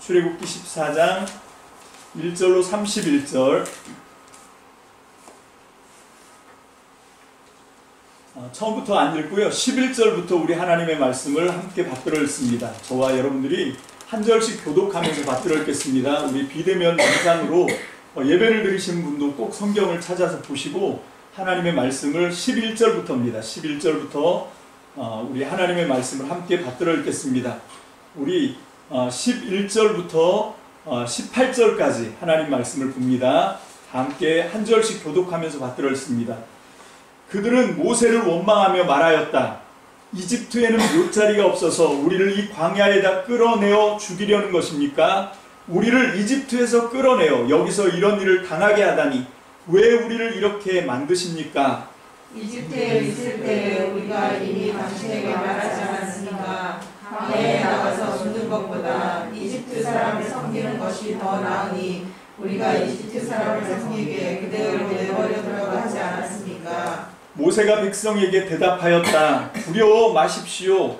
출애굽기 14장 1절로 31절. 처음부터 안 읽고요. 11절부터 우리 하나님의 말씀을 함께 받들어 읽습니다. 저와 여러분들이 한 절씩 교독하면서 받들어 읽겠습니다. 우리 비대면 영상으로 예배를 드리시는 분도 꼭 성경을 찾아서 보시고 하나님의 말씀을 11절부터입니다. 11절부터 우리 하나님의 말씀을 함께 받들어 읽겠습니다. 우리 11절부터 18절까지 하나님 말씀을 봅니다. 함께 한 절씩 교독하면서 받들어 읽습니다. 그들은 모세를 원망하며 말하였다. 이집트에는 묘자리가 없어서 우리를 이 광야에다 끌어내어 죽이려는 것입니까? 우리를 이집트에서 끌어내어 여기서 이런 일을 당하게 하다니 왜 우리를 이렇게 만드십니까? 이집트에 있을 때 우리가 이미 당신에게 말하지 않았습니까? 광야에 나가서 죽는 것보다 이집트 사람을 섬기는 것이 더 나으니 우리가 이집트 사람을 섬기게 그대로 내버려 두라고 하지 않았습니까? 모세가 백성에게 대답하였다. 두려워 마십시오.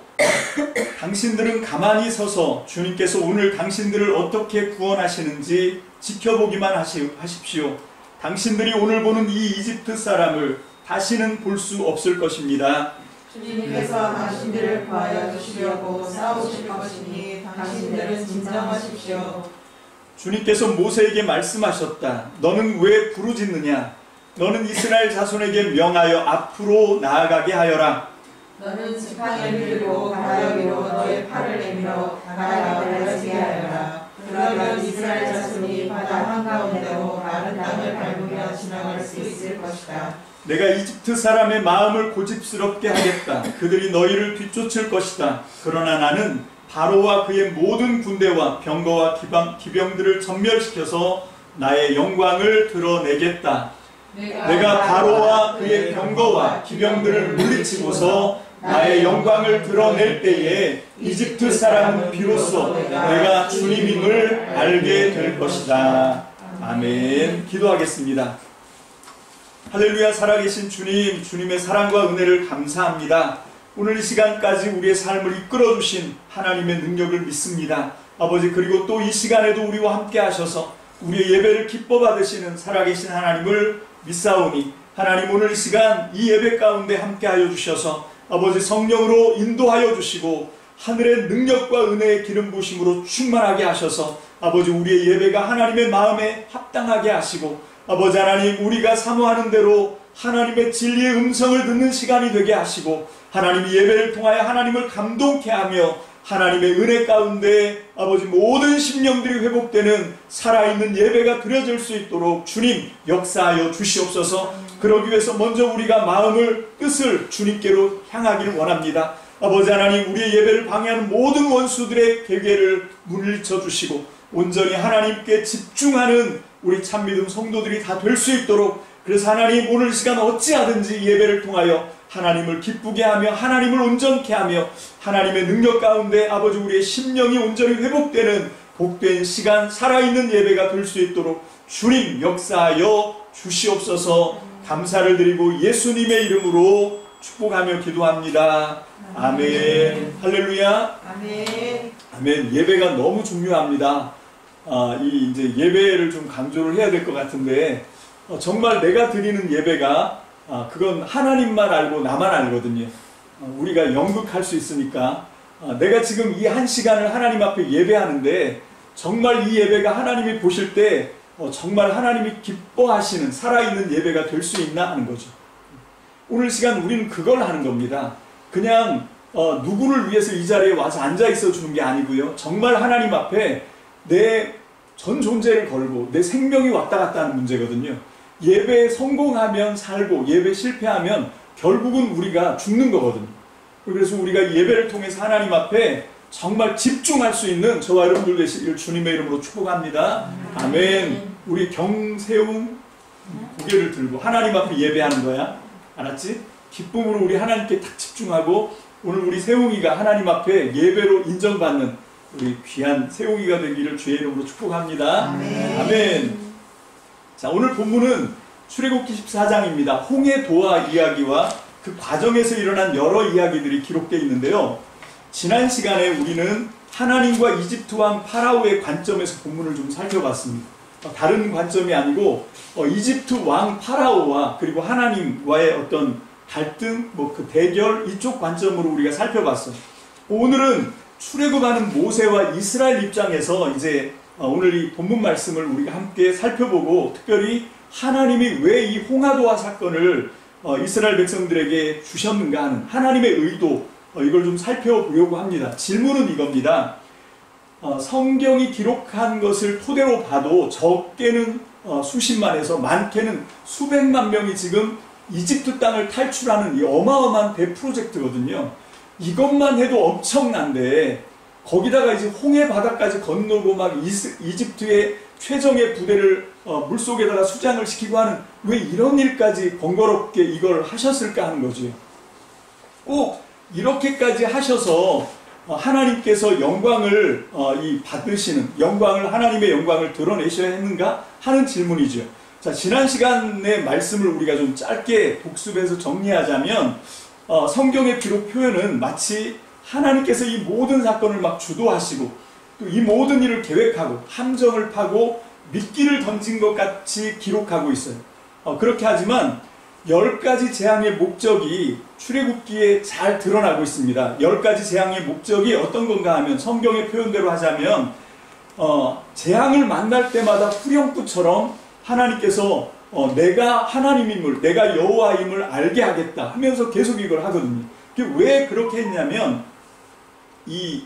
당신들은 가만히 서서 주님께서 오늘 당신들을 어떻게 구원하시는지 지켜보기만 하십시오. 당신들이 오늘 보는 이 이집트 사람을 다시는 볼 수 없을 것입니다. 주님께서 당신들을 구하여 주시려고 싸우실 것이니 당신들은 진정하십시오. 주님께서 모세에게 말씀하셨다. 너는 왜 부르짖느냐? 너는 이스라엘 자손에게 명하여 앞으로 나아가게 하여라. 너는 지팡이를 들고 바다 위로 너의 팔을 내밀어 바다가 갈라지게 하여라. 그러면 이스라엘 자손이 바다 한가운데로 마른 땅을 밟으며 지나갈 수 있을 것이다. 내가 이집트 사람의 마음을 고집스럽게 하겠다. 그들이 너희를 뒤쫓을 것이다. 그러나 나는 바로와 그의 모든 군대와 병거와 기병들을 전멸시켜서 나의 영광을 드러내겠다. 내가 바로와 그의 병거와 기병들을 물리치고서 나의 영광을 드러낼 때에 이집트 사람은 비로소 내가 주님임을 알게 될 것이다. 아멘. 기도하겠습니다. 할렐루야. 살아계신 주님, 주님의 사랑과 은혜를 감사합니다. 오늘 이 시간까지 우리의 삶을 이끌어주신 하나님의 능력을 믿습니다. 아버지, 그리고 또 이 시간에도 우리와 함께 하셔서 우리의 예배를 기뻐 받으시는 살아계신 하나님을 믿사오니 하나님, 오늘 이 시간 이 예배 가운데 함께하여 주셔서 아버지 성령으로 인도하여 주시고 하늘의 능력과 은혜의 기름 부으심으로 충만하게 하셔서 아버지 우리의 예배가 하나님의 마음에 합당하게 하시고 아버지 하나님, 우리가 사모하는 대로 하나님의 진리의 음성을 듣는 시간이 되게 하시고 하나님이 예배를 통하여 하나님을 감동케 하며 하나님의 은혜 가운데 아버지 모든 심령들이 회복되는 살아있는 예배가 드려질 수 있도록 주님 역사하여 주시옵소서. 그러기 위해서 먼저 우리가 마음을 뜻을 주님께로 향하기를 원합니다. 아버지 하나님, 우리의 예배를 방해하는 모든 원수들의 계계를 물리쳐 주시고 온전히 하나님께 집중하는 우리 참믿음 성도들이 다 될 수 있도록, 그래서 하나님 오늘 시간 어찌하든지 예배를 통하여 하나님을 기쁘게 하며 하나님을 온전케 하며 하나님의 능력 가운데 아버지 우리의 심령이 온전히 회복되는 복된 시간, 살아있는 예배가 될 수 있도록 주님 역사하여 주시옵소서. 감사를 드리고 예수님의 이름으로 축복하며 기도합니다. 아멘. 할렐루야. 아멘. 아멘. 예배가 너무 중요합니다. 이 이제 예배를 좀 강조를 해야 될 것 같은데 정말 내가 드리는 예배가 그건 하나님만 알고 나만 알거든요. 우리가 연극할 수 있으니까 내가 지금 이 한 시간을 하나님 앞에 예배하는데 정말 이 예배가 하나님이 보실 때 정말 하나님이 기뻐하시는 살아있는 예배가 될 수 있나 하는 거죠. 오늘 시간 우리는 그걸 하는 겁니다. 그냥 누구를 위해서 이 자리에 와서 앉아 있어 주는 게 아니고요. 정말 하나님 앞에 내 전 존재를 걸고 내 생명이 왔다 갔다 하는 문제거든요. 예배에 성공하면 살고 예배 실패하면 결국은 우리가 죽는 거거든요. 그래서 우리가 예배를 통해서 하나님 앞에 정말 집중할 수 있는 저와 여러분들 되시기를 주님의 이름으로 축복합니다. 아멘. 우리 경세웅 고개를 들고 하나님 앞에 예배하는 거야. 알았지? 기쁨으로 우리 하나님께 딱 집중하고 오늘 우리 세웅이가 하나님 앞에 예배로 인정받는 우리 귀한 세웅이가 되기를 주의 이름으로 축복합니다. 아멘. 아멘. 자, 오늘 본문은 출애굽기 14장입니다. 홍해 도하 이야기와 그 과정에서 일어난 여러 이야기들이 기록되어 있는데요. 지난 시간에 우리는 하나님과 이집트 왕 파라오의 관점에서 본문을 좀 살펴봤습니다. 다른 관점이 아니고 이집트 왕 파라오와 그리고 하나님과의 어떤 갈등, 그 대결 이쪽 관점으로 우리가 살펴봤어요. 오늘은 출애굽하는 모세와 이스라엘 입장에서 이제 오늘 이 본문 말씀을 우리가 함께 살펴보고 특별히 하나님이 왜 이 홍하도화 사건을 이스라엘 백성들에게 주셨는가 하는 하나님의 의도 이걸 좀 살펴보려고 합니다. 질문은 이겁니다. 성경이 기록한 것을 토대로 봐도 적게는 수십만에서 많게는 수백만 명이 지금 이집트 땅을 탈출하는 이 어마어마한 대프로젝트거든요. 이것만 해도 엄청난데 거기다가 이제 홍해 바다까지 건너고 막 이집트의 최정예 부대를 물속에다가 수장을 시키고 하는 왜 이런 일까지 번거롭게 이걸 하셨을까 하는 거죠. 꼭 이렇게까지 하셔서 하나님께서 영광을 받으시는 영광을 하나님의 영광을 드러내셔야 했는가 하는 질문이죠. 자, 지난 시간의 말씀을 우리가 좀 짧게 복습해서 정리하자면 성경의 기록 표현은 마치 하나님께서 이 모든 사건을 막 주도하시고 또 이 모든 일을 계획하고 함정을 파고 미끼를 던진 것 같이 기록하고 있어요. 그렇게 하지만 10가지 재앙의 목적이 출애굽기에 잘 드러나고 있습니다. 10가지 재앙의 목적이 어떤 건가 하면 성경의 표현대로 하자면 재앙을 만날 때마다 후렴구처럼 하나님께서 내가 하나님임을 내가 여호와임을 알게 하겠다 하면서 계속 이걸 하거든요. 왜 그렇게 했냐면 이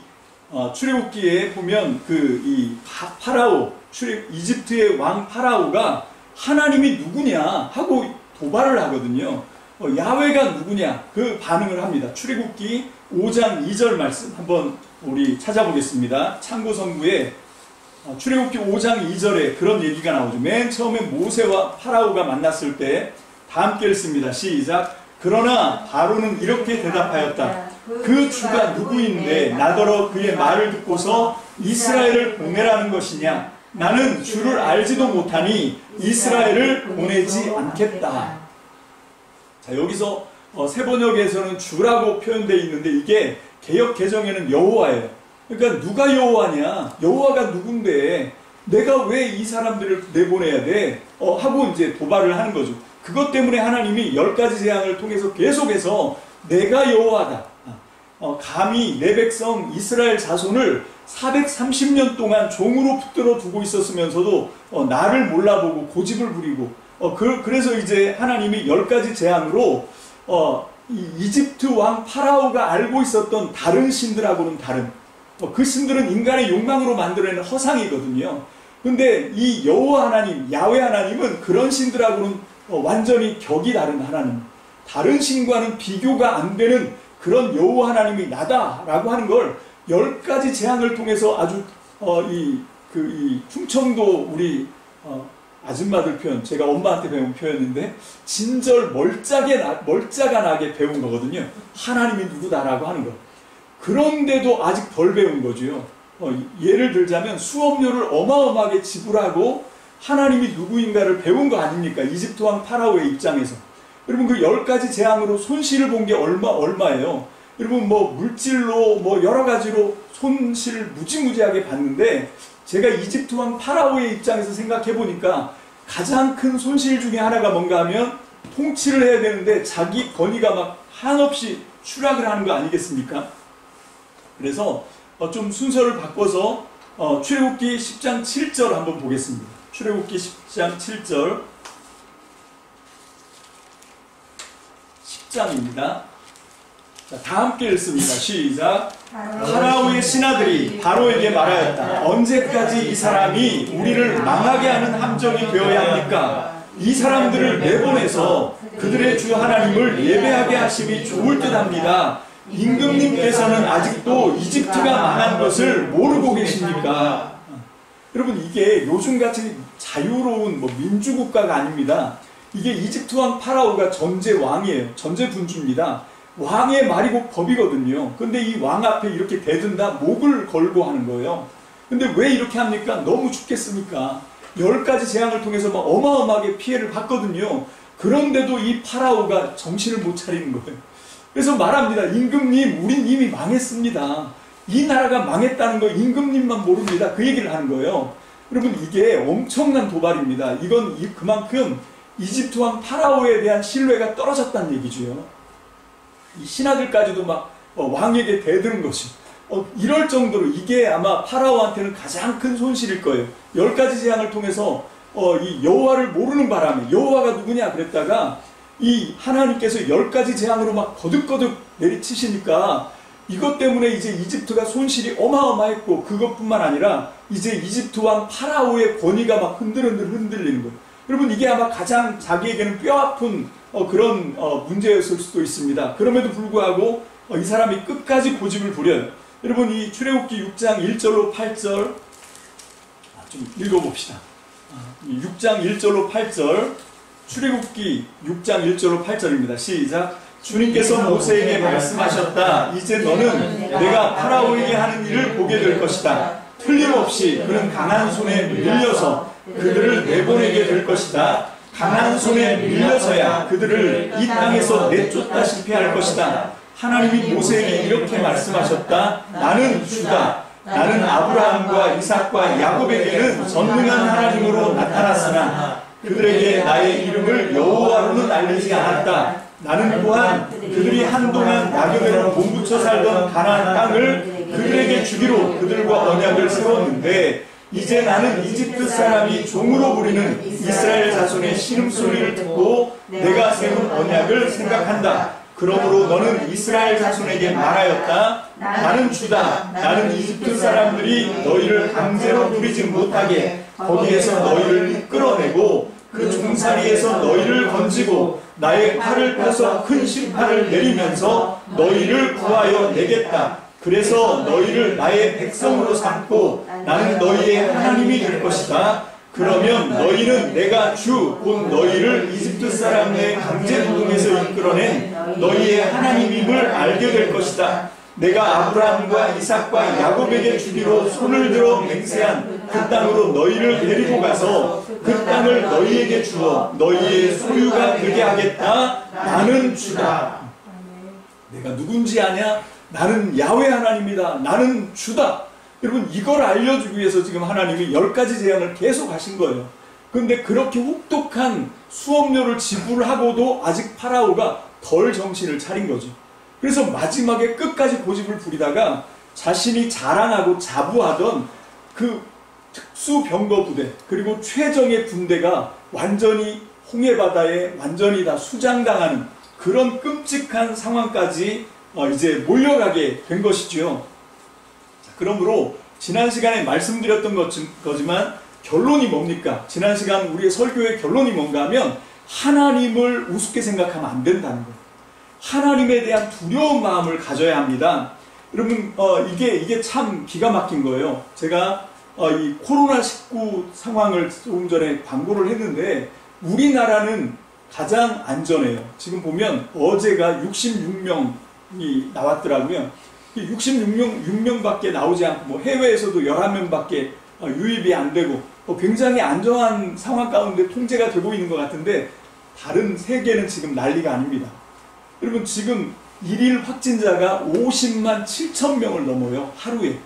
출애굽기에 보면 이 파라오 이집트의 왕 파라오가 하나님이 누구냐 하고 도발을 하거든요. 야훼가 누구냐 그 반응을 합니다. 출애굽기 5장 2절 말씀 한번 우리 찾아보겠습니다. 참고성구에 출애굽기 5장 2절에 그런 얘기가 나오죠. 맨 처음에 모세와 파라오가 만났을 때 다 함께 읽습니다. 시작. 그러나 바로는 이렇게 대답하였다. 그 주가 누구인데 나더러 그의 말을 듣고서 이스라엘을 보내라는 것이냐. 나는 주를 알지도 못하니 이스라엘을 보내지 않겠다. 자, 여기서 세번역에서는 주라고 표현되어 있는데 이게 개역 개정에는 여호와예요. 그러니까 누가 여호와냐? 여호와가 누군데 내가 왜 이 사람들을 내보내야 돼? 하고 이제 도발을 하는 거죠. 그것 때문에 하나님이 10가지 재앙을 통해서 계속해서 내가 여호와다. 감히 내 백성 이스라엘 자손을 430년 동안 종으로 붙들어 두고 있었으면서도 나를 몰라보고 고집을 부리고 그래서 이제 하나님이 10가지 재앙으로 이집트 왕 파라오가 알고 있었던 다른 신들하고는 다른 그 신들은 인간의 욕망으로 만들어낸 허상이거든요. 근데 이 여호와 하나님, 야훼 하나님은 그런 신들하고는 완전히 격이 다른 하나님, 다른 신과는 비교가 안 되는 그런 여호와 하나님이 나다라고 하는 걸 10가지 재앙을 통해서 아주 이 충청도 우리 아줌마들 표현, 제가 엄마한테 배운 표현인데 진절 멀짜가 나게 배운 거거든요. 하나님이 누구다라고 하는 거. 그런데도 아직 덜 배운 거죠. 예를 들자면 수업료를 어마어마하게 지불하고 하나님이 누구인가를 배운 거 아닙니까? 이집트 왕 파라오의 입장에서. 여러분 그 10가지 재앙으로 손실을 본 게 얼마예요? 여러분 물질로 여러 가지로 손실을 무지무지하게 봤는데 제가 이집트 왕 파라오의 입장에서 생각해 보니까 가장 큰 손실 중에 하나가 뭔가 하면 통치를 해야 되는데 자기 권위가 막 한없이 추락을 하는 거 아니겠습니까? 그래서 좀 순서를 바꿔서 출애굽기 10장 7절 한번 보겠습니다. 출애굽기 10장 7절 10장입니다. 자, 다 함께 읽습니다. 시작. 파라오의 신하들이 바로에게 말하였다. 언제까지 이 사람이 우리를 망하게 하는 함정이 되어야 합니까? 이 사람들을 내보내서 그들의 주 하나님을 예배하게 하심이 좋을 듯합니다. 임금님께서는 아직도 이집트가 망한 것을 모르고 계십니까? 여러분 이게 요즘같이 자유로운 민주국가가 아닙니다. 이게 이집트 왕 파라오가 전제 왕이에요. 전제 군주입니다. 왕의 말이 곧 법이거든요. 근데 이 왕 앞에 이렇게 대든다 목을 걸고 하는 거예요. 근데 왜 이렇게 합니까? 너무 죽겠으니까. 10가지 재앙을 통해서 막 어마어마하게 피해를 봤거든요. 그런데도 이 파라오가 정신을 못 차리는 거예요. 그래서 말합니다. 임금님, 우린 이미 망했습니다. 이 나라가 망했다는 거 임금님만 모릅니다. 그 얘기를 하는 거예요. 여러분, 이게 엄청난 도발입니다. 이건 그만큼 이집트 왕 파라오에 대한 신뢰가 떨어졌다는 얘기죠. 이 신하들까지도 막 왕에게 대드는 것이 이럴 정도로 이게 아마 파라오한테는 가장 큰 손실일 거예요. 10가지 재앙을 통해서 이 여호와를 모르는 바람에 여호와가 누구냐 그랬다가 이 하나님께서 10가지 재앙으로 막 거듭거듭 내리치시니까 이것 때문에 이제 이집트가 손실이 어마어마했고, 그것뿐만 아니라 이제 이집트 왕 파라오의 권위가 막 흔들리는 거예요. 여러분, 이게 아마 가장 자기에게는 뼈아픈 그런 문제였을 수도 있습니다. 그럼에도 불구하고 이 사람이 끝까지 고집을 부려요. 여러분, 이 출애굽기 6장 1절로 8절 좀 읽어봅시다. 6장 1절로 8절, 출애굽기 6장 1절로 8절입니다. 시작. 주님께서 모세에게 말씀하셨다. 이제 너는 내가 파라오에게 하는 일을 보게 될 것이다. 틀림없이 그는 강한 손에 밀려서 그들을 내보내게 될 것이다. 강한 손에 밀려서야 그들을 이 땅에서 내쫓다시피 할 것이다. 하나님이 모세에게 이렇게 말씀하셨다. 나는 주다. 나는 아브라함과 이삭과 야곱에게는 전능한 하나님으로 나타났으나 그들에게 나의 이름을 여호와로는 알리지 않았다. 나는 또한 그들이 한동안 낙엽에로 몸붙여 살던 가나안 땅을 그들에게 주기로 그들과 언약을 세웠는데, 이제 나는 이집트 사람이 종으로 부리는 이스라엘 자손의 신음소리를 듣고 내가 세운 언약을 생각한다. 그러므로 너는 이스라엘 자손에게 말하였다. 나는 주다. 나는 이집트 사람들이 너희를 강제로 부리지 못하게 거기에서 너희를 끌어내고 그 종살이에서 너희를 건지고 나의 팔을 펴서 큰 심판을 내리면서 너희를 구하여 내겠다. 그래서 너희를 나의 백성으로 삼고 나는 너희의 하나님이 될 것이다. 그러면 너희는 내가 주 곧 너희를 이집트 사람의 강제 노동에서 이끌어낸 너희의 하나님임을 알게 될 것이다. 내가 아브라함과 이삭과 야곱에게 주기로 손을 들어 맹세한 그 땅으로 너희를 데리고 가서 그 땅을 너희에게 주어 너희의 소유가 되게 하겠다. 나는 주다. 내가 누군지 아냐? 나는 야훼 하나님이다. 나는 주다. 여러분, 이걸 알려주기 위해서 지금 하나님이 10가지 재앙을 계속 하신 거예요. 그런데 그렇게 혹독한 수업료를 지불하고도 아직 파라오가 덜 정신을 차린 거죠. 그래서 마지막에 끝까지 고집을 부리다가 자신이 자랑하고 자부하던 그 특수병거 부대, 그리고 최정예 군대가 완전히 홍해바다에 완전히 다 수장당하는 그런 끔찍한 상황까지 이제 몰려가게 된 것이죠. 그러므로 지난 시간에 말씀드렸던 거지만 결론이 뭡니까? 지난 시간 우리의 설교의 결론이 뭔가 하면 하나님을 우습게 생각하면 안 된다는 거예요. 하나님에 대한 두려운 마음을 가져야 합니다. 여러분, 이게 참 기가 막힌 거예요. 제가 이 코로나19 상황을 조금 전에 광고를 했는데 우리나라는 가장 안전해요. 지금 보면 어제가 66명이 나왔더라고요. 66명밖에 나오지 않고 뭐 해외에서도 11명밖에 유입이 안 되고 굉장히 안정한 상황 가운데 통제가 되고 있는 것 같은데, 다른 세계는 지금 난리가 아닙니다. 여러분, 지금 일일 확진자가 50만 7천 명을 넘어요. 하루에.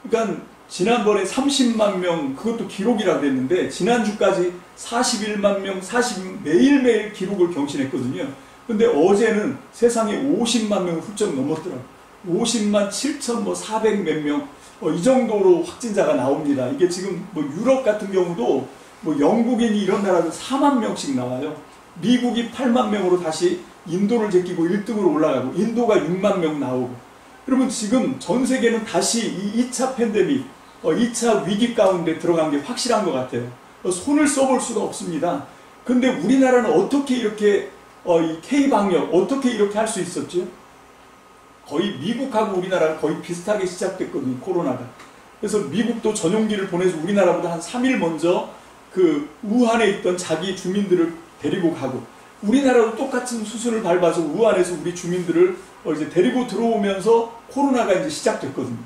그러니까 지난번에 30만 명, 그것도 기록이라고 했는데 지난주까지 41만 명, 매일매일 기록을 경신했거든요. 근데 어제는 세상에 50만 명을 훌쩍 넘었더라고요. 50만 7천 400 몇 명, 이 정도로 확진자가 나옵니다. 이게 지금 유럽 같은 경우도 영국인이 이런 나라도 4만 명씩 나와요. 미국이 8만 명으로 다시 인도를 제끼고 1등으로 올라가고, 인도가 6만 명 나오고. 여러분, 지금 전 세계는 다시 이 2차 팬데믹, 2차 위기 가운데 들어간 게 확실한 것 같아요. 손을 써볼 수가 없습니다. 근데 우리나라는 어떻게 이렇게 이 K방역 어떻게 이렇게 할 수 있었죠? 거의 미국하고 우리나라가 거의 비슷하게 시작됐거든요, 코로나가. 그래서 미국도 전용기를 보내서 우리나라보다 한 3일 먼저 그 우한에 있던 자기 주민들을 데리고 가고, 우리나라도 똑같은 수순을 밟아서 우한에서 우리 주민들을 이제 데리고 들어오면서 코로나가 이제 시작됐거든요.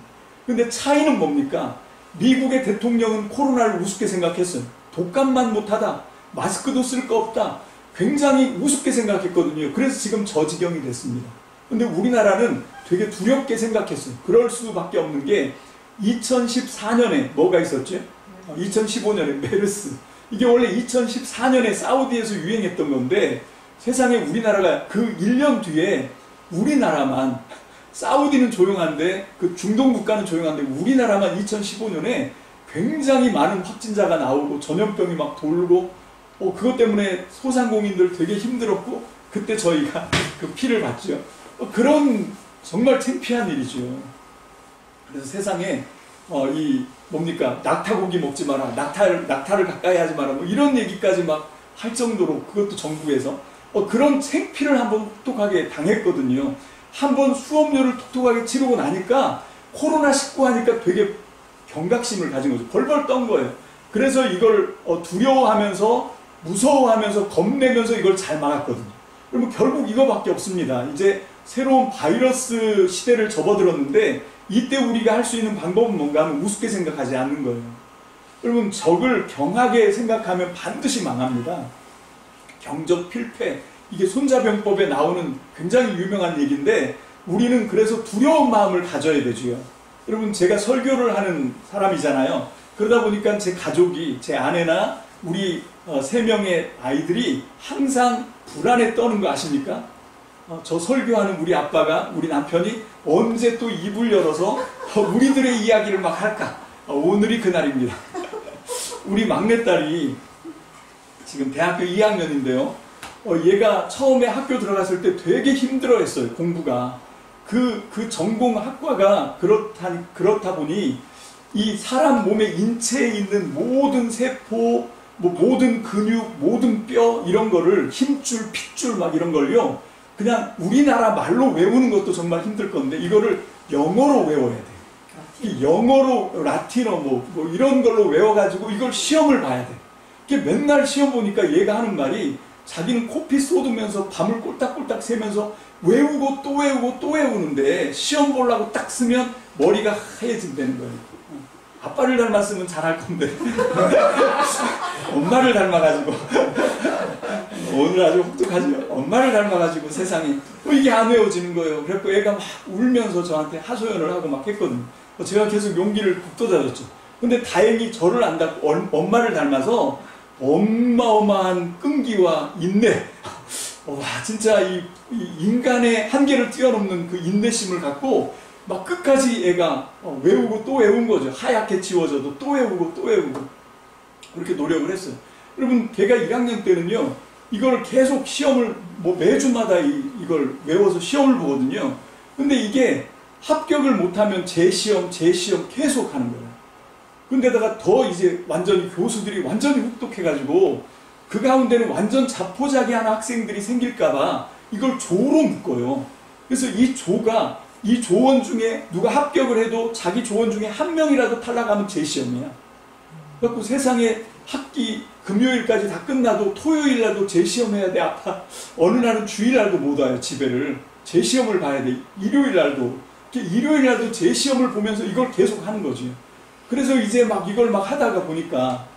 근데 차이는 뭡니까? 미국의 대통령은 코로나를 우습게 생각했어요. 독감만 못하다, 마스크도 쓸 거 없다, 굉장히 우습게 생각했거든요. 그래서 지금 저 지경이 됐습니다. 근데 우리나라는 되게 두렵게 생각했어요. 그럴 수밖에 없는 게 2014년에 뭐가 있었죠? 2015년에 메르스. 이게 원래 2014년에 사우디에서 유행했던 건데 세상에 우리나라가 그 1년 뒤에 우리나라만 사우디는 조용한데 그 중동 국가는 조용한데 우리나라만 2015년에 굉장히 많은 확진자가 나오고 전염병이 막 돌고 그것 때문에 소상공인들 되게 힘들었고 그때 저희가 그 피를 봤죠. 그런 정말 창피한 일이죠. 그래서 세상에 이 뭡니까 낙타고기 먹지 마라, 낙타를 가까이 하지 마라, 뭐 이런 얘기까지 막 할 정도로 그것도 정부에서 그런 창피를 한번 혹독하게 당했거든요. 한번 수업료를 독특하게 치르고 나니까 코로나19 하니까 되게 경각심을 가진 거죠. 벌벌 떤 거예요. 그래서 이걸 두려워하면서 무서워하면서 겁내면서 이걸 잘 막았거든요. 그러면 결국 이거밖에 없습니다. 이제 새로운 바이러스 시대를 접어들었는데 이때 우리가 할 수 있는 방법은 뭔가 하면 우습게 생각하지 않는 거예요. 여러분 적을 경하게 생각하면 반드시 망합니다. 경적 필패, 이게 손자병법에 나오는 굉장히 유명한 얘기인데 우리는 그래서 두려운 마음을 가져야 되지요. 여러분 제가 설교를 하는 사람이잖아요. 그러다 보니까 제 가족이, 제 아내나 우리 3명의 아이들이 항상 불안에 떠는 거 아십니까? 저 설교하는 우리 아빠가, 우리 남편이 언제 또 입을 열어서 우리들의 이야기를 막 할까? 오늘이 그날입니다. 우리 막내딸이 지금 대학교 2학년인데요. 얘가 처음에 학교 들어갔을 때 되게 힘들어했어요. 공부가. 그 전공 학과가 그렇다 보니 이 사람 몸의 인체에 있는 모든 세포, 뭐 모든 근육, 모든 뼈 이런 거를 힘줄, 핏줄 막 이런 걸요. 그냥 우리나라 말로 외우는 것도 정말 힘들 건데 이거를 영어로 외워야 돼요. 영어로 라틴어 뭐 이런 걸로 외워가지고 이걸 시험을 봐야 돼. 이게 맨날 시험 보니까 얘가 하는 말이 자기는 코피 쏟으면서 밤을 꼴딱꼴딱 새면서 외우고 또 외우고 또 외우는데 시험 보려고 딱 쓰면 머리가 하얘진다는 거예요. 아빠를 닮았으면 잘할 건데 엄마를 닮아가지고 오늘 아주 혹독하죠. 엄마를 닮아가지고 세상에 이게 안 외워지는 거예요. 그래서 애가 막 울면서 저한테 하소연을 하고 막 했거든요. 제가 계속 용기를 북돋아줬죠. 근데 다행히 저를 안 닮고 엄마를 닮아서 어마어마한 끈기와 인내, 와 진짜 이 인간의 한계를 뛰어넘는 그 인내심을 갖고 막 끝까지 애가 외우고 또 외운 거죠. 하얗게 지워져도 또 외우고 또 외우고 그렇게 노력을 했어요. 여러분 걔가 1학년 때는요 이걸 계속 시험을 뭐 매주마다 이걸 외워서 시험을 보거든요. 근데 이게 합격을 못하면 재시험 계속 하는 거예요. 근데다가 더 이제 완전히 교수들이 완전히 혹독해가지고 그 가운데는 완전 자포자기하는 학생들이 생길까봐 이걸 조로 묶어요. 그래서 이 조원 중에 누가 합격을 해도 자기 조원 중에 한 명이라도 탈락하면 재시험이야. 그래서 세상에 학기 금요일까지 다 끝나도 토요일날도 재시험해야 돼. 아파. 어느 날은 주일날도 못 와요. 집에를. 재시험을 봐야 돼. 일요일날도 재시험을 보면서 이걸 계속 하는 거지. 그래서 이제 막 이걸 막 하다가 보니까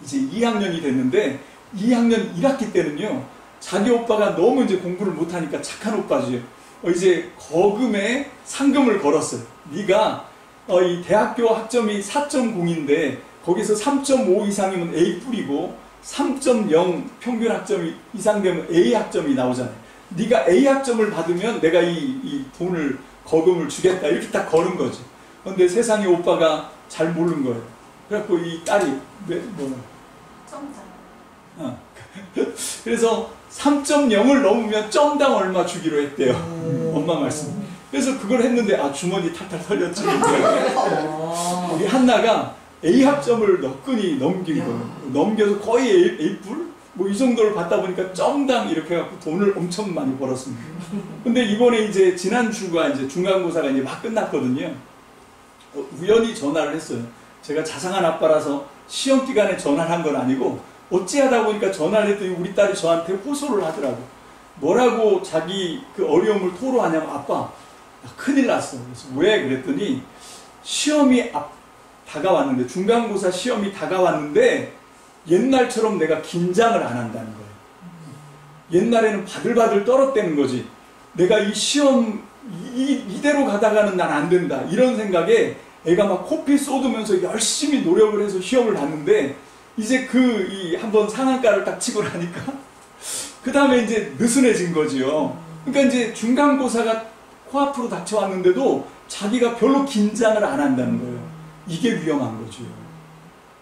이제 2학년이 됐는데 2학년 1학기 때는요 자기 오빠가 너무 이제 공부를 못하니까 착한 오빠지. 이제 거금에 상금을 걸었어요. 네가 이 대학교 학점이 4.0인데 거기서 3.5 이상이면 A 뿌리고 3.0 평균 학점이 이상 되면 A 학점이 나오잖아요. 네가 A 학점을 받으면 내가 이 돈을 거금을 주겠다 이렇게 딱 거는 거지. 근데 세상에 오빠가 잘 모르는 거예요. 그래갖고 이 딸이 그래서 3.0을 넘으면 점당 얼마 주기로 했대요. 엄마 말씀. 그래서 그걸 했는데 주머니 탈탈 털렸지. 우리 한나가 A 학점을 너끈히 넘긴 거예요. 넘겨서 거의 A뿔? 뭐 이 정도를 받다 보니까 점당 이렇게 해갖고 돈을 엄청 많이 벌었습니다. 근데 이번에 이제 지난주가 이제 중간고사가 이제 막 끝났거든요. 우연히 전화를 했어요. 제가 자상한 아빠라서 시험 기간에 전화를 한 건 아니고 어찌하다 보니까 전화를 했더니 우리 딸이 저한테 호소를 하더라고. 뭐라고 자기 그 어려움을 토로하냐면 아빠 큰일 났어. 그래서 왜? 그랬더니 시험이 다가왔는데 중간고사 시험이 다가왔는데 옛날처럼 내가 긴장을 안 한다는 거예요. 옛날에는 바들바들 떨었다는 거지. 내가 이 시험 이대로 가다가는 난 안 된다 이런 생각에 애가 막 코피 쏟으면서 열심히 노력을 해서 시험을 봤는데 이제 한번 상한가를 딱 치고 나니까 그 다음에 이제 느슨해진 거지요. 그러니까 이제 중간고사가 코앞으로 닥쳐왔는데도 자기가 별로 긴장을 안 한다는 거예요. 이게 위험한 거죠.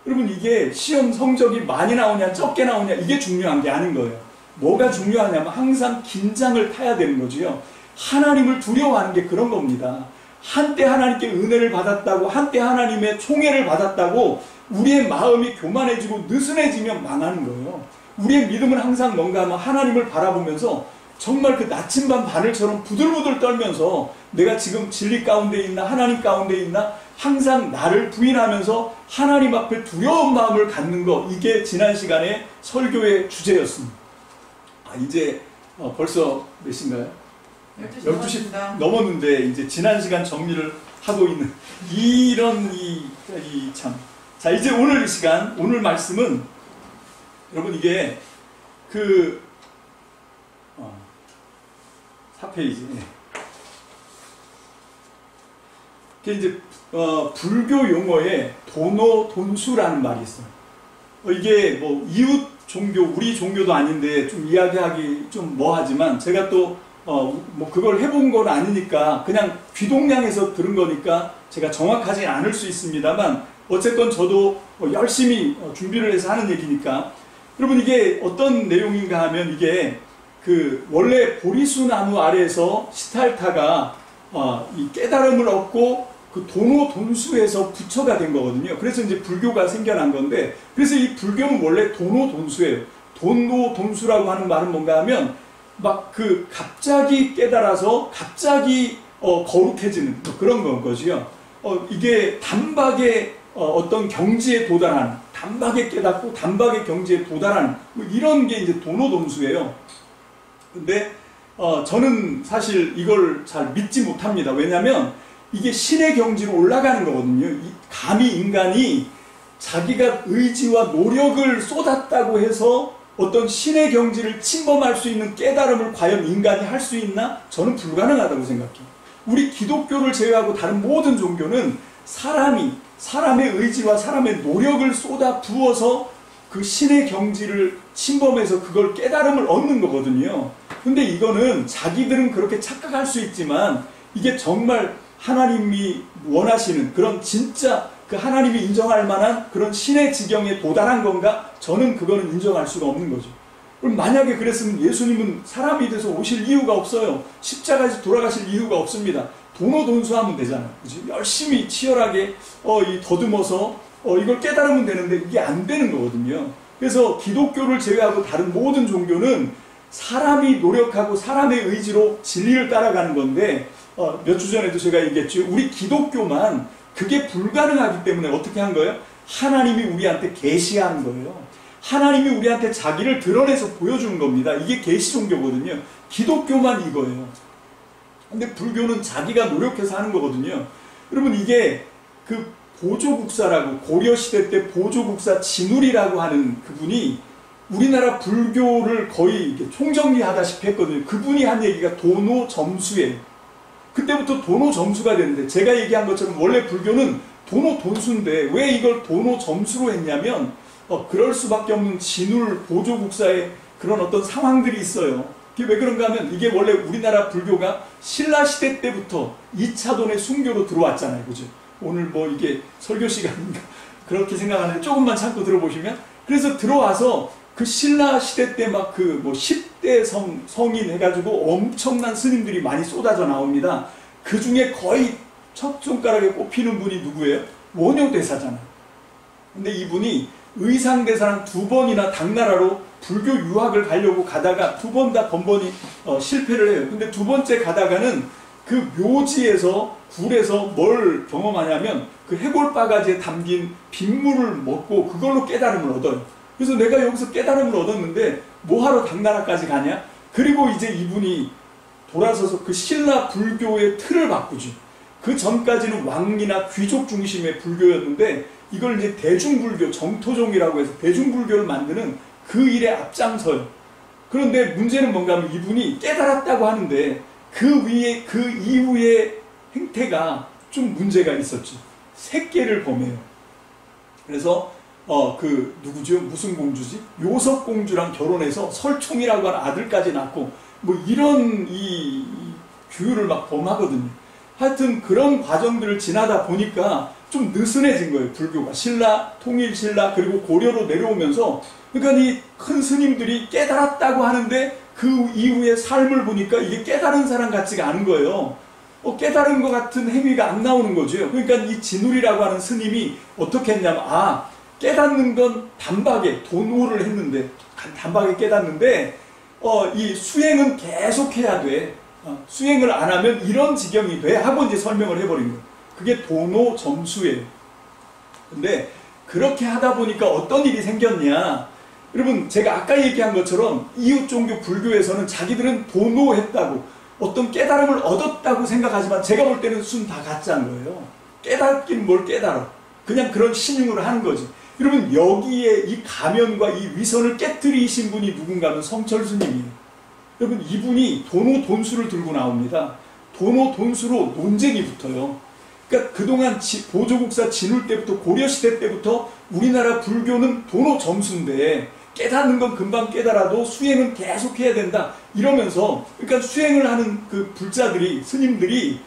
여러분, 이게 시험 성적이 많이 나오냐 적게 나오냐 이게 중요한 게 아닌 거예요. 뭐가 중요하냐면 항상 긴장을 타야 되는 거지요. 하나님을 두려워하는 게 그런 겁니다. 한때 하나님께 은혜를 받았다고, 한때 하나님의 총애를 받았다고 우리의 마음이 교만해지고 느슨해지면 망하는 거예요. 우리의 믿음은 항상 뭔가 하면 하나님을 바라보면서 정말 그 나침반 바늘처럼 부들부들 떨면서 내가 지금 진리 가운데 있나 하나님 가운데 있나 항상 나를 부인하면서 하나님 앞에 두려운 마음을 갖는 것, 이게 지난 시간에 설교의 주제였습니다. 이제 벌써 몇 시인가요? 12시 넘었는데 이제 지난 시간 정리를 하고 있는 이런 참. 자, 이제 오늘 이 시간, 오늘 말씀은 여러분 이게 4페이지. 이게 이제 불교 용어에 도노돈수라는 말이 있어요. 이게 뭐 이웃 종교, 우리 종교도 아닌데 좀 이야기하기 좀 뭐하지만 제가 또 뭐 그걸 해본 건 아니니까 그냥 귀동냥에서 들은 거니까 제가 정확하지 않을 수 있습니다만 어쨌건 저도 열심히 준비를 해서 하는 얘기니까 여러분 이게 어떤 내용인가 하면 이게 원래 보리수 나무 아래에서 시달타가 이 깨달음을 얻고 그 도노돈수에서 부처가 된 거거든요. 그래서 이제 불교가 생겨난 건데, 그래서 이 불교는 원래 도노돈수예요. 도노돈수라고 하는 말은 뭔가 하면 막 갑자기 깨달아서 갑자기 거룩해지는 그런 거지요. 이게 단박에 어떤 경지에 도달하는, 단박에 깨닫고 단박에 경지에 도달하는 뭐 이런 게 이제 도노돈수예요. 근데 저는 사실 이걸 잘 믿지 못합니다. 왜냐하면 이게 신의 경지로 올라가는 거거든요. 감히 인간이 자기가 의지와 노력을 쏟았다고 해서 어떤 신의 경지를 침범할 수 있는 깨달음을 과연 인간이 할 수 있나? 저는 불가능하다고 생각해요. 우리 기독교를 제외하고 다른 모든 종교는 사람의 의지와 사람의 노력을 쏟아 부어서 그 신의 경지를 침범해서 그걸 깨달음을 얻는 거거든요. 근데 이거는 자기들은 그렇게 착각할 수 있지만 이게 정말 하나님이 원하시는 그런 진짜 그 하나님이 인정할 만한 그런 신의 지경에 도달한 건가? 저는 그거는 인정할 수가 없는 거죠. 그럼 만약에 그랬으면 예수님은 사람이 돼서 오실 이유가 없어요. 십자가에서 돌아가실 이유가 없습니다. 도노돈수하면 되잖아요. 그치? 열심히 치열하게 더듬어서 이걸 깨달으면 되는데 이게 안 되는 거거든요. 그래서 기독교를 제외하고 다른 모든 종교는 사람이 노력하고 사람의 의지로 진리를 따라가는 건데 몇 주 전에도 제가 얘기했죠. 우리 기독교만 그게 불가능하기 때문에 어떻게 한 거예요? 하나님이 우리한테 계시한 거예요. 하나님이 우리한테 자기를 드러내서 보여주는 겁니다. 이게 계시 종교거든요. 기독교만 이거예요. 근데 불교는 자기가 노력해서 하는 거거든요. 여러분 이게 보조국사라고 고려시대 때 보조국사 진울이라고 하는 그분이 우리나라 불교를 거의 이렇게 총정리하다시피 했거든요. 그분이 한 얘기가 도노점수예요. 그때부터 도노점수가 되는데 제가 얘기한 것처럼 원래 불교는 도노돈수인데 왜 이걸 도노점수로 했냐면 그럴 수밖에 없는 진울 보조국사의 그런 어떤 상황들이 있어요. 그게 왜 그런가 하면 이게 원래 우리나라 불교가 신라시대 때부터 2차돈의 순교로 들어왔잖아요. 그죠? 오늘 뭐 이게 설교 시간인가 그렇게 생각하는데 조금만 참고 들어보시면 그래서 들어와서 그 신라 시대 때 막 10대 성인 해가지고 엄청난 스님들이 많이 쏟아져 나옵니다. 그 중에 거의 첫 손가락에 꼽히는 분이 누구예요? 원효대사잖아요. 근데 이분이 의상대사랑 2번이나 당나라로 불교 유학을 가려고 가다가 2번 다 번번이 실패를 해요. 근데 2번째 가다가는 그 묘지에서 굴에서 뭘 경험하냐면 그 해골바가지에 담긴 빗물을 먹고 그걸로 깨달음을 얻어요. 그래서 내가 여기서 깨달음을 얻었는데 뭐하러 당나라까지 가냐? 그리고 이제 이분이 돌아서서 그 신라 불교의 틀을 바꾸죠. 그 전까지는 왕이나 귀족 중심의 불교였는데 이걸 이제 대중불교, 정토종이라고 해서 대중불교를 만드는 그 일에 앞장서요. 그런데 문제는 뭔가 하면 이분이 깨달았다고 하는데 그 위에 그 이후의 행태가 좀 문제가 있었죠. 새끼를 범해요. 그래서 그 누구죠? 무슨 공주지? 요석 공주랑 결혼해서 설총이라고 하는 아들까지 낳고 뭐 이런 이 규율을 막 범하거든요. 하여튼 그런 과정들을 지나다 보니까 좀 느슨해진 거예요. 불교가 신라, 통일 신라 그리고 고려로 내려오면서 그러니까 이 큰 스님들이 깨달았다고 하는데 그 이후의 삶을 보니까 이게 깨달은 사람 같지가 않은 거예요. 깨달은 것 같은 행위가 안 나오는 거죠. 그러니까 이 진울이라고 하는 스님이 어떻게 했냐면 깨닫는 건 단박에 돈오를 했는데 단박에 깨닫는데 이 수행은 계속 해야 돼. 수행을 안 하면 이런 지경이 돼 하고 이제 설명을 해버린 거예요. 그게 도노 점수예요. 근데 그렇게 하다 보니까 어떤 일이 생겼냐? 여러분 제가 아까 얘기한 것처럼 이웃종교 불교에서는 자기들은 도노했다고 어떤 깨달음을 얻었다고 생각하지만 제가 볼 때는 순 다 가짜인 거예요. 깨닫긴 뭘 깨달아. 그냥 그런 신용을 하는 거지. 여러분 여기에 이 가면과 이 위선을 깨뜨리신 분이 누군가 하면 성철스님이에요. 여러분 이분이 도노 돈수를 들고 나옵니다. 도노 돈수로 논쟁이 붙어요. 그러니까 그동안 보조국사 진울 때부터 고려시대 때부터 우리나라 불교는 도노 점수인데 깨닫는 건 금방 깨달아도 수행은 계속 해야 된다 이러면서 그러니까 수행을 하는 그 불자들이 스님들이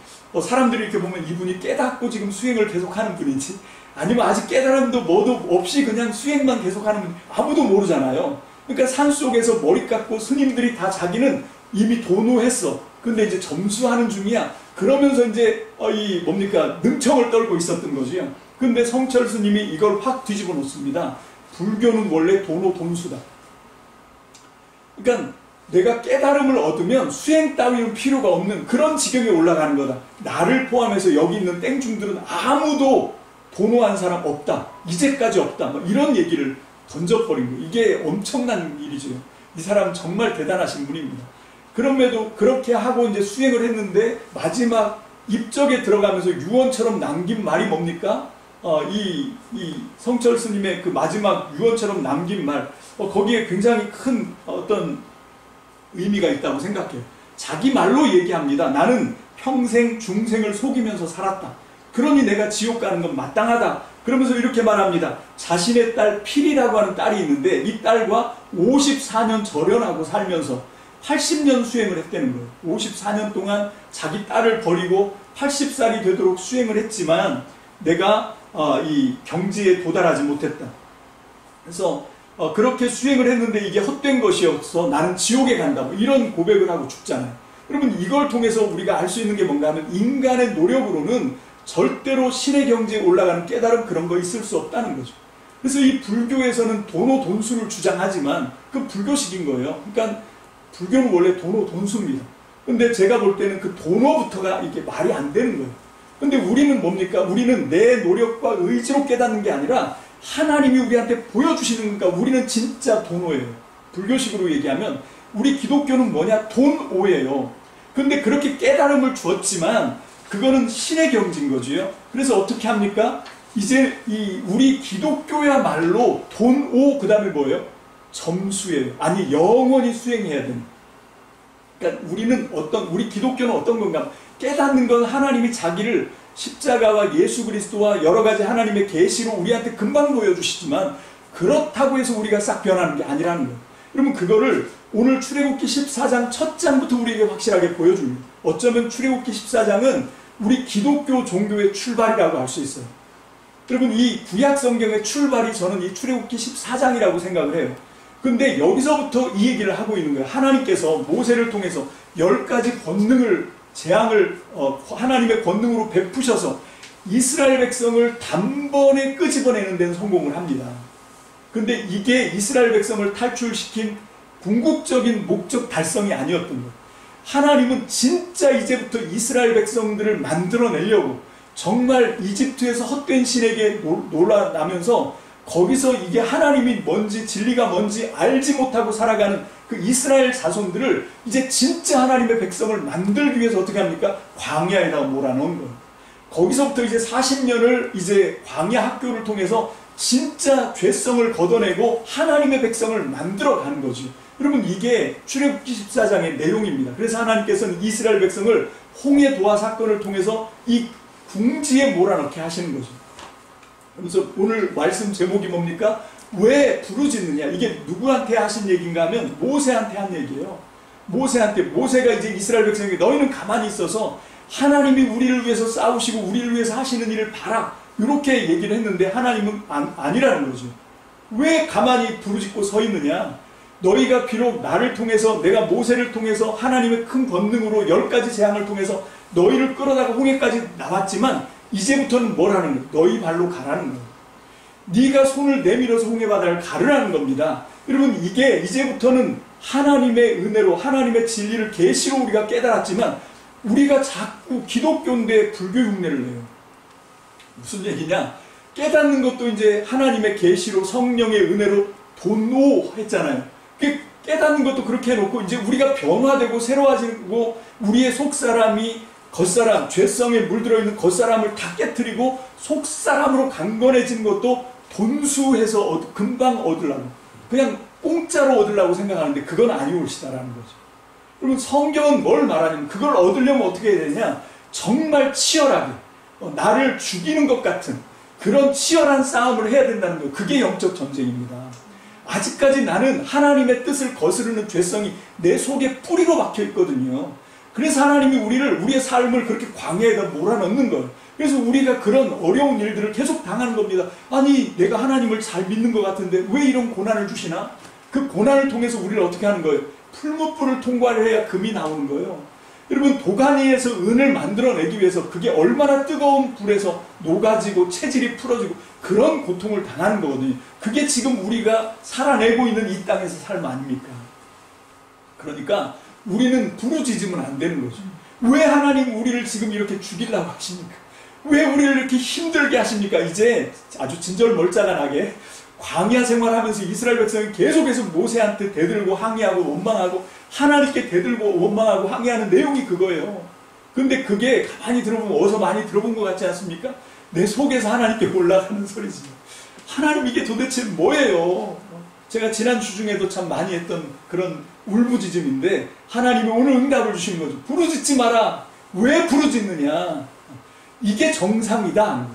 사람들이 이렇게 보면 이분이 깨닫고 지금 수행을 계속하는 분인지 아니면 아직 깨달음도 뭐도 없이 그냥 수행만 계속하는 분 아무도 모르잖아요. 그러니까 산속에서 머리 깎고 스님들이 다 자기는 이미 도노했어. 근데 이제 점수하는 중이야. 그러면서 이제 이 뭡니까 능청을 떨고 있었던 거죠. 근데 성철 스님이 이걸 확 뒤집어 놓습니다. 불교는 원래 도노 돈수다. 그러니까 내가 깨달음을 얻으면 수행 따위는 필요가 없는 그런 지경에 올라가는 거다. 나를 포함해서 여기 있는 땡중들은 아무도 도노한 사람 없다. 이제까지 없다. 뭐 이런 얘기를 던져버린 거예요. 이게 엄청난 일이죠. 이 사람 정말 대단하신 분입니다. 그럼에도 그렇게 하고 이제 수행을 했는데 마지막 입적에 들어가면서 유언처럼 남긴 말이 뭡니까? 이 성철 스님의 그 마지막 유언처럼 남긴 말, 거기에 굉장히 큰 어떤 의미가 있다고 생각해요. 자기 말로 얘기합니다. 나는 평생 중생을 속이면서 살았다. 그러니 내가 지옥 가는 건 마땅하다. 그러면서 이렇게 말합니다. 자신의 딸 필이라고 하는 딸이 있는데 이 딸과 54년 절연하고 살면서 80년 수행을 했다는 거예요. 54년 동안 자기 딸을 버리고 80살이 되도록 수행을 했지만 내가 이 경지에 도달하지 못했다. 그래서 그렇게 수행을 했는데 이게 헛된 것이어서 나는 지옥에 간다. 뭐 이런 고백을 하고 죽잖아요. 여러분 이걸 통해서 우리가 알 수 있는 게 뭔가 하면 인간의 노력으로는 절대로 신의 경지에 올라가는 깨달음 그런 거 있을 수 없다는 거죠. 그래서 이 불교에서는 도노 돈수를 주장하지만 그 불교식인 거예요. 그러니까 불교는 원래 도노 돈수입니다. 근데 제가 볼 때는 그 도노부터가 이게 말이 안 되는 거예요. 근데 우리는 뭡니까? 우리는 내 노력과 의지로 깨닫는 게 아니라 하나님이 우리한테 보여주시는 거니까 우리는 진짜 도노예요. 불교식으로 얘기하면 우리 기독교는 뭐냐? 돈오예요. 근데 그렇게 깨달음을 주었지만 그거는 신의 경지인 거지요. 그래서 어떻게 합니까? 이제 우리 기독교야말로 돈오 그 다음에 뭐예요? 점수예요. 아니 영원히 수행해야 됩니다. 그러니까 우리 기독교는 어떤 건가? 깨닫는 건 하나님이 자기를 십자가와 예수 그리스도와 여러 가지 하나님의 계시로 우리한테 금방 보여주시지만 그렇다고 해서 우리가 싹 변하는 게 아니라는 거예요. 여러분 그거를 오늘 출애굽기 14장 첫 장부터 우리에게 확실하게 보여줍니다. 어쩌면 출애굽기 14장은 우리 기독교 종교의 출발이라고 할 수 있어요. 여러분 이 구약 성경의 출발이 저는 이 출애굽기 14장이라고 생각을 해요. 근데 여기서부터 이 얘기를 하고 있는 거예요. 하나님께서 모세를 통해서 10가지 권능을 재앙을 하나님의 권능으로 베푸셔서 이스라엘 백성을 단번에 끄집어내는 데는 성공을 합니다. 근데 이게 이스라엘 백성을 탈출시킨 궁극적인 목적 달성이 아니었던 거예요. 하나님은 진짜 이제부터 이스라엘 백성들을 만들어내려고 정말 이집트에서 헛된 신에게 놀라나면서 거기서 이게 하나님이 뭔지 진리가 뭔지 알지 못하고 살아가는 그 이스라엘 자손들을 이제 진짜 하나님의 백성을 만들기 위해서 어떻게 합니까? 광야에다가 몰아넣은 거예요. 거기서부터 이제 40년을 이제 광야 학교를 통해서 진짜 죄성을 걷어내고 하나님의 백성을 만들어 가는 거죠. 여러분 이게 출애굽기 14장의 내용입니다. 그래서 하나님께서는 이스라엘 백성을 홍해 도하 사건을 통해서 이 궁지에 몰아넣게 하시는 거죠. 그래서 오늘 말씀 제목이 뭡니까? 왜 부르짖느냐? 이게 누구한테 하신 얘기인가 하면 모세한테 한 얘기예요. 모세가 이제 이스라엘 백성에게 너희는 가만히 있어서 하나님이 우리를 위해서 싸우시고 우리를 위해서 하시는 일을 봐라, 이렇게 얘기를 했는데 하나님은 아니라는 거죠. 왜 가만히 부르짖고 서 있느냐? 너희가 비록 나를 통해서, 내가 모세를 통해서 하나님의 큰 권능으로 10가지 재앙을 통해서 너희를 끌어다가 홍해까지 나왔지만 이제부터는 뭘 하는 거예요? 너희 발로 가라는 거예요. 네가 손을 내밀어서 홍해 바다를 가르라는 겁니다. 여러분 이게 이제부터는 하나님의 은혜로 하나님의 진리를 계시로 우리가 깨달았지만 우리가 자꾸 기독교인데 불교 흉내를 내요. 무슨 얘기냐? 깨닫는 것도 이제 하나님의 계시로 성령의 은혜로 도노했잖아요. 깨닫는 것도 그렇게 해놓고 이제 우리가 변화되고 새로워지고 우리의 속사람이 겉사람, 죄성에 물들어 있는 겉사람을 다 깨트리고 속사람으로 강건해진 것도 돈수해서 금방 얻으려고, 그냥 공짜로 얻으려고 생각하는데 그건 아니올시다라는 거죠. 그러면 성경은 뭘 말하냐면 그걸 얻으려면 어떻게 해야 되냐? 정말 치열하게 나를 죽이는 것 같은 그런 치열한 싸움을 해야 된다는 거예요. 그게 영적 전쟁입니다. 아직까지 나는 하나님의 뜻을 거스르는 죄성이 내 속에 뿌리로 박혀 있거든요. 그래서 하나님이 우리의 삶을 그렇게 광야에다 몰아넣는 거예요. 그래서 우리가 그런 어려운 일들을 계속 당하는 겁니다. 아니 내가 하나님을 잘 믿는 것 같은데 왜 이런 고난을 주시나? 그 고난을 통해서 우리를 어떻게 하는 거예요? 풀무불을 통과를 해야 금이 나오는 거예요. 여러분 도가니에서 은을 만들어내기 위해서 그게 얼마나 뜨거운 불에서 녹아지고 체질이 풀어지고 그런 고통을 당하는 거거든요. 그게 지금 우리가 살아내고 있는 이 땅에서 삶 아닙니까? 그러니까 우리는 부르짖으면 안 되는 거죠. 왜 하나님 우리를 지금 이렇게 죽이려고 하십니까? 왜 우리를 이렇게 힘들게 하십니까? 이제 아주 진절멀짜간하게 광야 생활하면서 이스라엘 백성이 계속해서 모세한테 대들고 항의하고 원망하고 하나님께 대들고 원망하고 항의하는 내용이 그거예요. 근데 그게 가만히 들어보면 어디서 많이 들어본 것 같지 않습니까? 내 속에서 하나님께 올라가는 소리지. 하나님 이게 도대체 뭐예요? 제가 지난주 중에도 참 많이 했던 그런 울부짖음인데 하나님이 오늘 응답을 주시는 거죠. 부르짖지 마라. 왜 부르짖느냐? 이게 정상이다.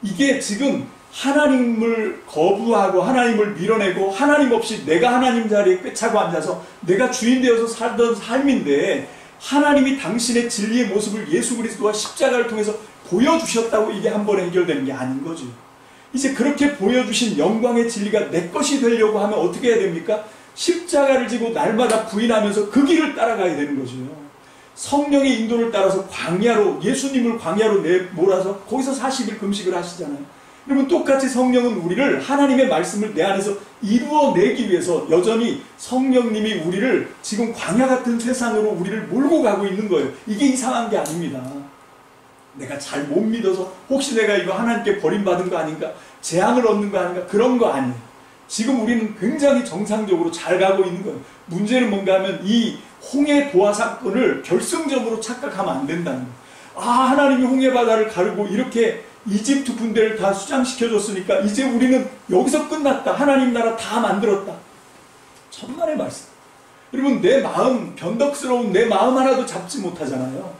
이게 지금 하나님을 거부하고 하나님을 밀어내고 하나님 없이 내가 하나님 자리에 꿰차고 앉아서 내가 주인 되어서 살던 삶인데 하나님이 당신의 진리의 모습을 예수 그리스도와 십자가를 통해서 보여주셨다고 이게 한 번에 해결되는 게 아닌 거죠. 이제 그렇게 보여주신 영광의 진리가 내 것이 되려고 하면 어떻게 해야 됩니까? 십자가를 지고 날마다 부인하면서 그 길을 따라가야 되는 거죠. 성령의 인도를 따라서 광야로, 예수님을 광야로 내몰아서 거기서 40일 금식을 하시잖아요. 여러분 똑같이 성령은 우리를 하나님의 말씀을 내 안에서 이루어내기 위해서 여전히 성령님이 우리를 지금 광야 같은 세상으로 우리를 몰고 가고 있는 거예요. 이게 이상한 게 아닙니다. 내가 잘 못 믿어서 혹시 내가 이거 하나님께 버림받은 거 아닌가? 재앙을 얻는 거 아닌가? 그런 거 아니에요. 지금 우리는 굉장히 정상적으로 잘 가고 있는 거예요. 문제는 뭔가 하면 이 홍해 도하 사건을 결승적으로 착각하면 안 된다는 거예요. 아, 하나님이 홍해 바다를 가르고 이렇게 이집트 군대를 다 수장시켜줬으니까 이제 우리는 여기서 끝났다. 하나님 나라 다 만들었다. 천만의 말씀. 여러분 내 마음, 변덕스러운 내 마음 하나도 잡지 못하잖아요.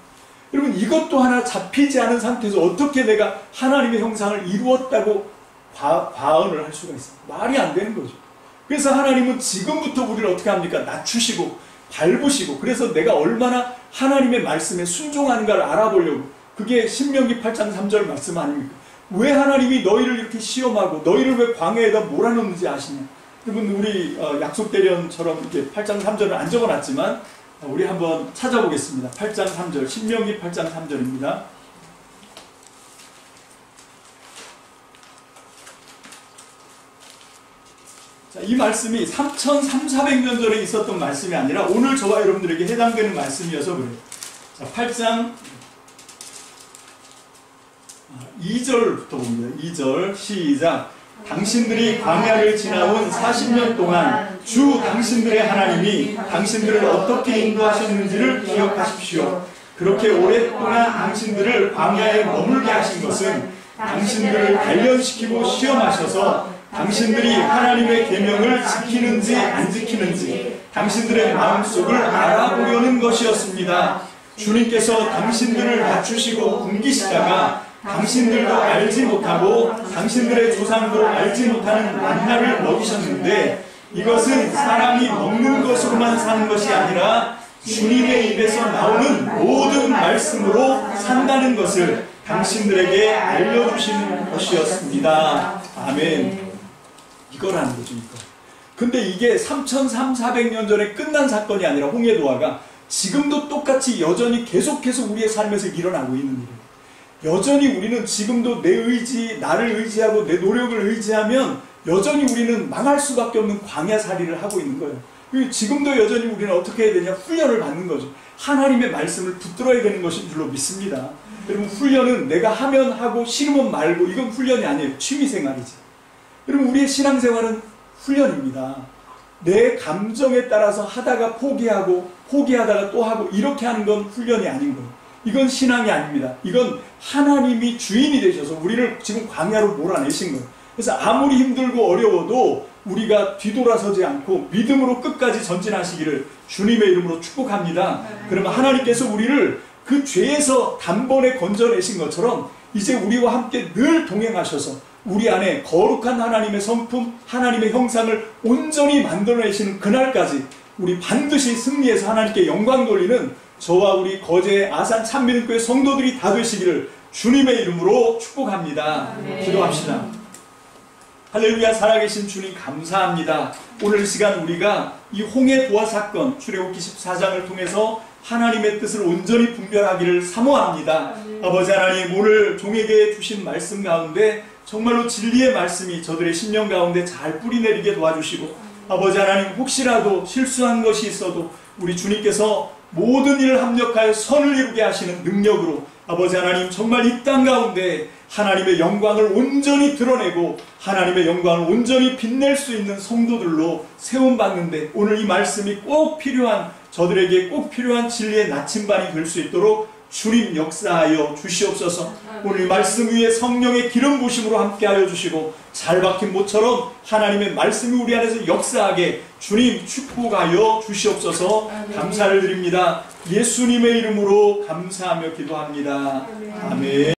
여러분 이것도 하나 잡히지 않은 상태에서 어떻게 내가 하나님의 형상을 이루었다고 과언을 할 수가 있어요. 말이 안 되는 거죠. 그래서 하나님은 지금부터 우리를 어떻게 합니까? 낮추시고 밟으시고, 그래서 내가 얼마나 하나님의 말씀에 순종하는가를 알아보려고, 그게 신명기 8장 3절 말씀 아닙니까? 왜 하나님이 너희를 이렇게 시험하고 너희를 왜 광야에다 몰아넣는지 아시냐? 여러분 우리 약속 대련처럼 이렇게 8장 3절을 안 적어놨지만 우리 한번 찾아보겠습니다. 8장 3절, 신명기 8장 3절입니다. 자, 이 말씀이 3,400년 전에 있었던 말씀이 아니라 오늘 저와 여러분들에게 해당되는 말씀이어서 그래요. 자, 8장 2절부터 봅니다. 2절 시작. 당신들이 광야를 지나온 40년 동안 주 당신들의 하나님이 당신들을 어떻게 인도하셨는지를 기억하십시오. 그렇게 오랫동안 당신들을 광야에 머물게 하신 것은 당신들을 단련시키고 시험하셔서 당신들이 하나님의 계명을 지키는지 안 지키는지, 당신들의 마음속을 알아보려는 것이었습니다. 주님께서 당신들을 낮추시고 굶기시다가 당신들도 알지 못하고 당신들의 조상도 알지 못하는 만나를 먹이셨는데 이것은 사람이 먹는 것으로만 사는 것이 아니라 주님의 입에서 나오는 모든 말씀으로 산다는 것을 당신들에게 알려주시는 것이었습니다. 아멘. 이거라는 거죠, 이거. 근데 이게 3300~400년 전에 끝난 사건이 아니라 홍해도화가 지금도 똑같이 여전히 계속해서 우리의 삶에서 일어나고 있는 일이에요. 여전히 우리는 지금도 내 의지, 나를 의지하고 내 노력을 의지하면 여전히 우리는 망할 수밖에 없는 광야살이를 하고 있는 거예요. 지금도 여전히 우리는 어떻게 해야 되냐? 훈련을 받는 거죠. 하나님의 말씀을 붙들어야 되는 것인 줄로 믿습니다. 여러분, 훈련은 내가 하면 하고 싫으면 말고 이건 훈련이 아니에요. 취미생활이지. 여러분, 우리의 신앙생활은 훈련입니다. 내 감정에 따라서 하다가 포기하고 포기하다가 또 하고 이렇게 하는 건 훈련이 아닌 거예요. 이건 신앙이 아닙니다. 이건 하나님이 주인이 되셔서 우리를 지금 광야로 몰아내신 거예요. 그래서 아무리 힘들고 어려워도 우리가 뒤돌아서지 않고 믿음으로 끝까지 전진하시기를 주님의 이름으로 축복합니다. 그러면 하나님께서 우리를 그 죄에서 단번에 건져내신 것처럼 이제 우리와 함께 늘 동행하셔서 우리 안에 거룩한 하나님의 성품, 하나님의 형상을 온전히 만들어내시는 그날까지 우리 반드시 승리해서 하나님께 영광 돌리는 저와 우리 거제 아산 참미는교회 성도들이 다 되시기를 주님의 이름으로 축복합니다. 기도합시다. 할렐루야. 살아계신 주님 감사합니다. 오늘 이 시간 우리가 이 홍해도화 사건 출애굽기 14장을 통해서 하나님의 뜻을 온전히 분별하기를 사모합니다. 아버지 하나님, 오늘 종에게 주신 말씀 가운데 정말로 진리의 말씀이 저들의 심령 가운데 잘 뿌리내리게 도와주시고, 아버지 하나님, 혹시라도 실수한 것이 있어도 우리 주님께서 모든 일을 합력하여 선을 이루게 하시는 능력으로 아버지 하나님, 정말 이 땅 가운데 하나님의 영광을 온전히 드러내고 하나님의 영광을 온전히 빛낼 수 있는 성도들로 세움받는데 오늘 이 말씀이 꼭 필요한, 저들에게 꼭 필요한 진리의 나침반이 될 수 있도록 주님 역사하여 주시옵소서. 오늘 이 말씀 위에 성령의 기름 부심으로 함께하여 주시고 잘 박힌 모처럼 하나님의 말씀이 우리 안에서 역사하게 주님 축복하여 주시옵소서. 감사를 드립니다. 예수님의 이름으로 감사하며 기도합니다. 아멘.